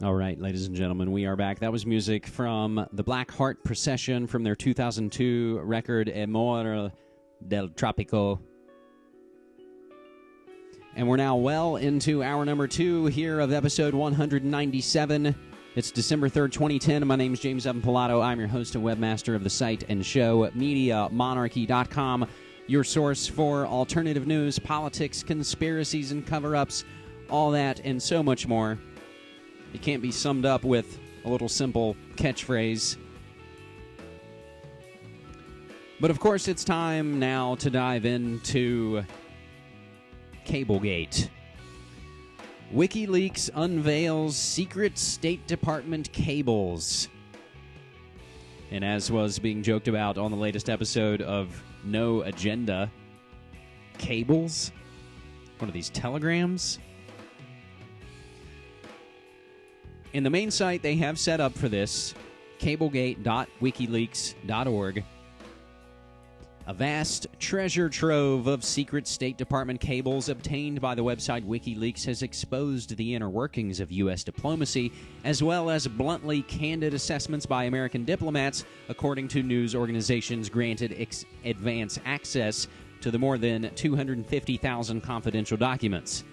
All right, ladies and gentlemen, we are back. That was music from the Black Heart Procession from their 2002 record Amor del Tropico. And we're now well into hour number 2 here of episode 197. It's December 3rd, 2010. My name is James Evan Pilato. I'm your host and webmaster of the site and show, MediaMonarchy.com, your source for alternative news, politics, conspiracies, and cover-ups, all that and so much more. It can't be summed up with a little simple catchphrase. But of course, it's time now to dive into cablegate. Wikileaks unveils secret State Department cables. And as was being joked about on the latest episode of No Agenda, cables? What are these, telegrams? In the main site they have set up for this, cablegate.wikileaks.org, a vast treasure trove of secret State Department cables obtained by the website WikiLeaks has exposed the inner workings of U.S. diplomacy, as well as bluntly candid assessments by American diplomats, according to news organizations granted advance access to the more than 250,000 confidential documents.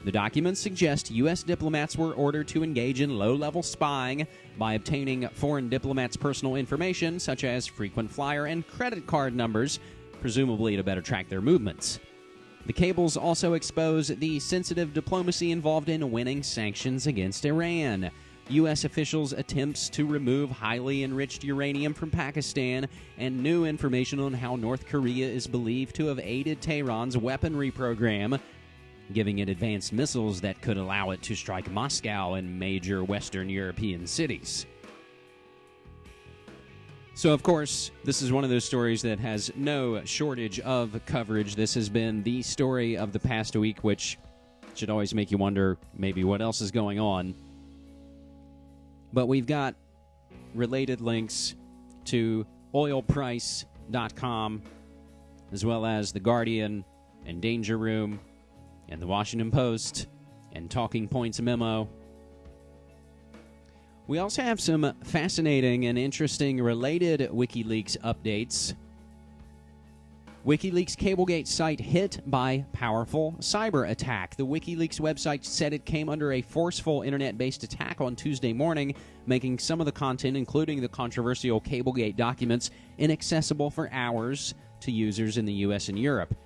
The documents suggest U.S. diplomats were ordered to engage in low-level spying by obtaining foreign diplomats' personal information, such as frequent flyer and credit card numbers, presumably to better track their movements. The cables also expose the sensitive diplomacy involved in winning sanctions against Iran, U.S. officials' attempts to remove highly enriched uranium from Pakistan, and new information on how North Korea is believed to have aided Tehran's weaponry program, giving it advanced missiles that could allow it to strike Moscow and major Western European cities. So, of course, this is one of those stories that has no shortage of coverage. This has been the story of the past week, which should always make you wonder maybe what else is going on. But we've got related links to oilprice.com, as well as The Guardian and Danger Room, and the Washington Post, and Talking Points Memo. We also have some fascinating and interesting related WikiLeaks updates. WikiLeaks Cablegate site hit by powerful cyber attack. The WikiLeaks website said it came under a forceful internet-based attack on Tuesday morning, making some of the content, including the controversial Cablegate documents, inaccessible for hours to users in the U.S. and Europe.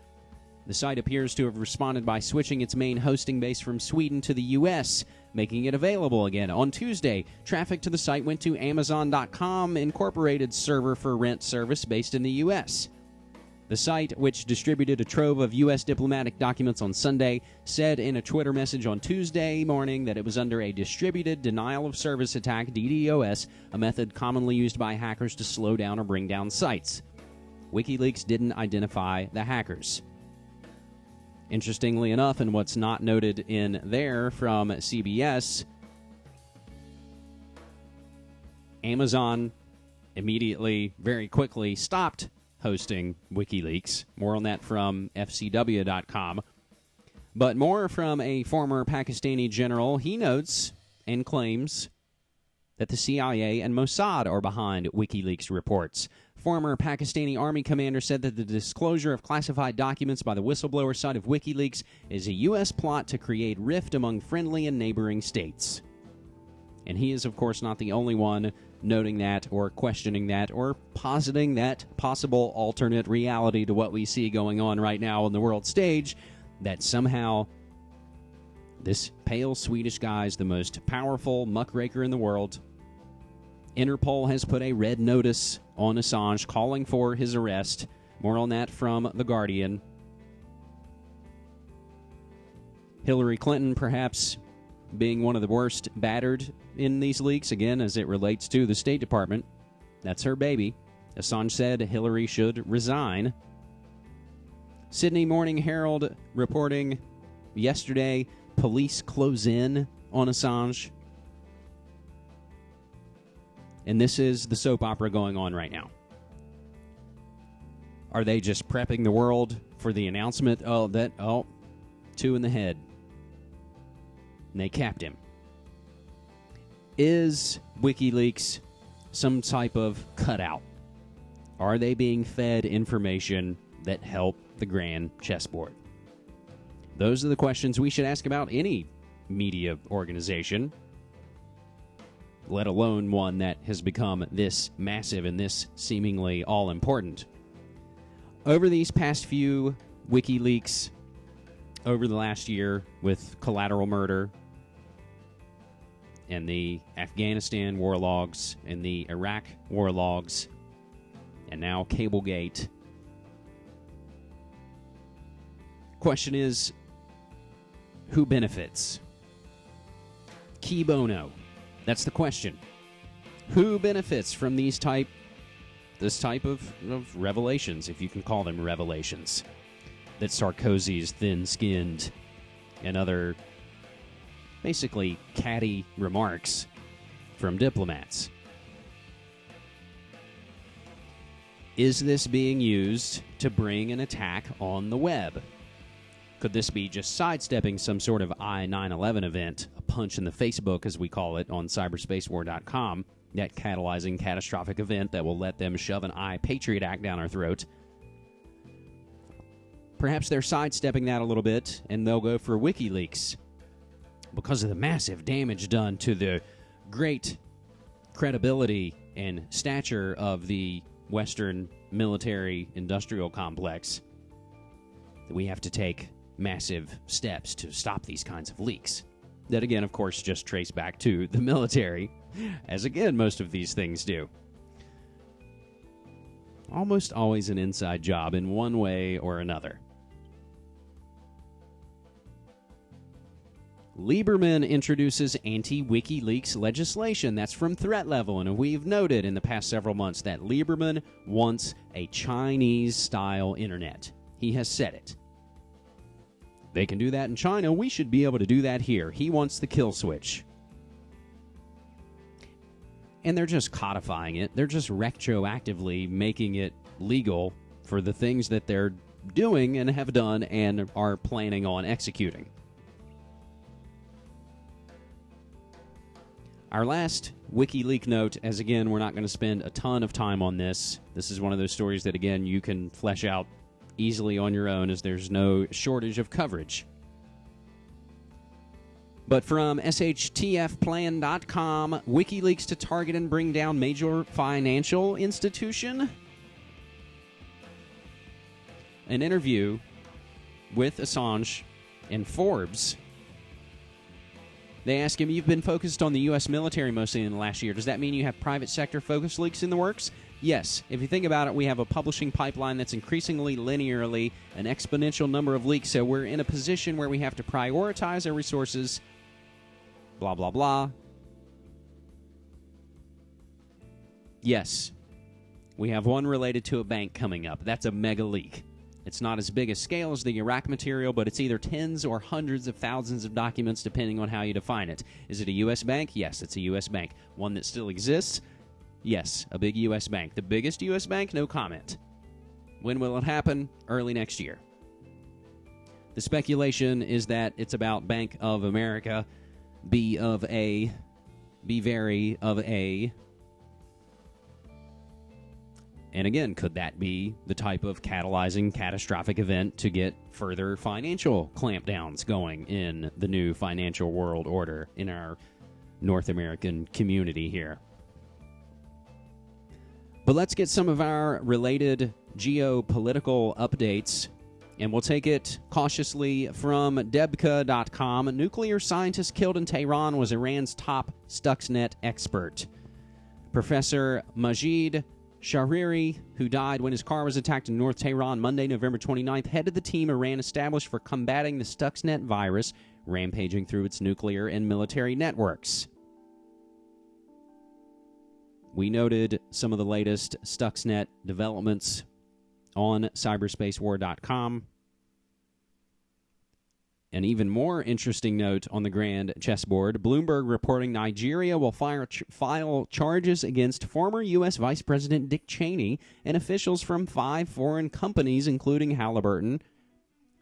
The site appears to have responded by switching its main hosting base from Sweden to the U.S., making it available again. On Tuesday, traffic to the site went to Amazon.com Incorporated's server for rent service based in the U.S. The site, which distributed a trove of U.S. diplomatic documents on Sunday, said in a Twitter message on Tuesday morning that it was under a distributed denial-of-service attack, DDoS, a method commonly used by hackers to slow down or bring down sites. WikiLeaks didn't identify the hackers. Interestingly enough, and what's not noted in there from CBS, Amazon immediately, very quickly, stopped hosting WikiLeaks. More on that from FCW.com. But more from a former Pakistani general. He notes and claims that the CIA and Mossad are behind WikiLeaks reports. Former Pakistani Army commander said that the disclosure of classified documents by the whistleblower side of WikiLeaks is a U.S. plot to create rift among friendly and neighboring states. And he is, of course, not the only one noting that or questioning that or positing that possible alternate reality to what we see going on right now on the world stage, that somehow this pale Swedish guy is the most powerful muckraker in the world. Interpol has put a red notice on Assange calling for his arrest. More on that from The Guardian. Hillary Clinton perhaps being one of the worst battered in these leaks, again, as it relates to the State Department. That's her baby. Assange said Hillary should resign. Sydney Morning Herald reporting yesterday, police close in on Assange. And this is the soap opera going on right now. Are they just prepping the world for the announcement? Two in the head. And they capped him. Is WikiLeaks some type of cutout? Are they being fed information that help the grand chessboard? Those are the questions we should ask about any media organization, let alone one that has become this massive and this seemingly all-important. Over these past few WikiLeaks, over the last year with collateral murder and the Afghanistan war logs and the Iraq war logs and now cablegate, question is, who benefits? Key bono. That's the question. Who benefits from this type of revelations, if you can call them revelations, that Sarkozy's thin-skinned and other basically catty remarks from diplomats? Is this being used to bring an attack on the web? Could this be just sidestepping some sort of I-9/11 event, a punch in the Facebook, as we call it, on cyberspacewar.com, that catalyzing catastrophic event that will let them shove an I-Patriot Act down our throat? Perhaps they're sidestepping that a little bit, and they'll go for WikiLeaks because of the massive damage done to the great credibility and stature of the Western military-industrial complex. We have to take massive steps to stop these kinds of leaks. That, again, of course, just trace back to the military, as, again, most of these things do. Almost always an inside job in one way or another. Lieberman introduces anti-WikiLeaks legislation. That's from Threat Level, and we've noted in the past several months that Lieberman wants a Chinese-style internet. He has said it. They can do that in China. We should be able to do that here. He wants the kill switch. And they're just codifying it. They're just retroactively making it legal for the things that they're doing and have done and are planning on executing. Our last WikiLeak note, as again, we're not going to spend a ton of time on this. This is one of those stories that, again, you can flesh out easily on your own, as there's no shortage of coverage. But from shtfplan.com, WikiLeaks to target and bring down major financial institution. An interview with Assange and Forbes. They ask him, you've been focused on the U.S. military mostly in the last year. Does that mean you have private sector focus leaks in the works? Yes. If you think about it, we have a publishing pipeline that's increasingly linearly an exponential number of leaks, so we're in a position where we have to prioritize our resources, blah, blah, blah. Yes. We have one related to a bank coming up. That's a mega leak. It's not as big a scale as the Iraq material, but it's either tens or hundreds of thousands of documents, depending on how you define it. Is it a U.S. bank? Yes, it's a U.S. bank. One that still exists? Yes, a big U.S. bank. The biggest U.S. bank? No comment. When will it happen? Early next year. The speculation is that it's about Bank of America, B of A, be very of A. And again, could that be the type of catalyzing catastrophic event to get further financial clampdowns going in the new financial world order in our North American community here? But let's get some of our related geopolitical updates, and we'll take it cautiously from Debka.com. A nuclear scientist killed in Tehran was Iran's top Stuxnet expert. Professor Majid Shahriri, who died when his car was attacked in North Tehran Monday, November 29th, headed the team Iran established for combating the Stuxnet virus, rampaging through its nuclear and military networks. We noted some of the latest Stuxnet developments on cyberspacewar.com. An even more interesting note on the grand chessboard, Bloomberg reporting Nigeria will file charges against former U.S. Vice President Dick Cheney and officials from 5 foreign companies, including Halliburton,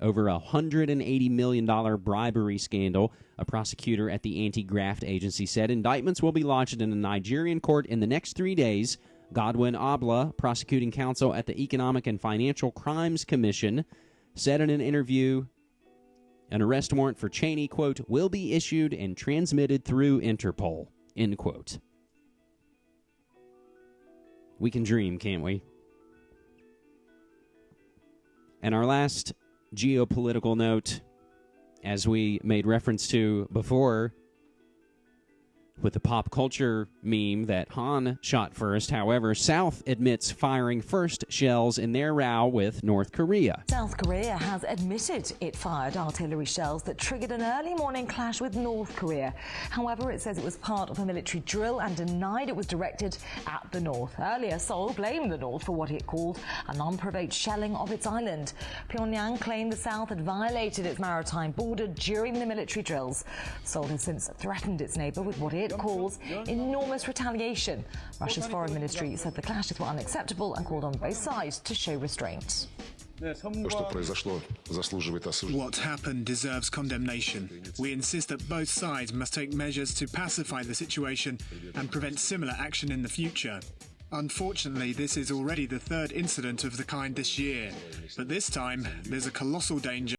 over a $180 million bribery scandal. A prosecutor at the anti-graft agency said indictments will be lodged in a Nigerian court in the next 3 days. Godwin Obla, prosecuting counsel at the Economic and Financial Crimes Commission, said in an interview an arrest warrant for Cheney, quote, will be issued and transmitted through Interpol, end quote. We can dream, can't we? And our last geopolitical note, as we made reference to before, with the pop culture meme that Han shot first. However, South admits firing first shells in their row with North Korea. South Korea has admitted it fired artillery shells that triggered an early morning clash with North Korea. However, it says it was part of a military drill and denied it was directed at the North. Earlier, Seoul blamed the North for what it called an unprovoked shelling of its island. Pyongyang claimed the South had violated its maritime border during the military drills. Seoul has since threatened its neighbour with what it calls enormous retaliation. Russia's foreign ministry said the clashes were unacceptable and called on both sides to show restraint. What happened deserves condemnation. We insist that both sides must take measures to pacify the situation and prevent similar action in the future. Unfortunately, this is already the third incident of the kind this year, but this time there's a colossal danger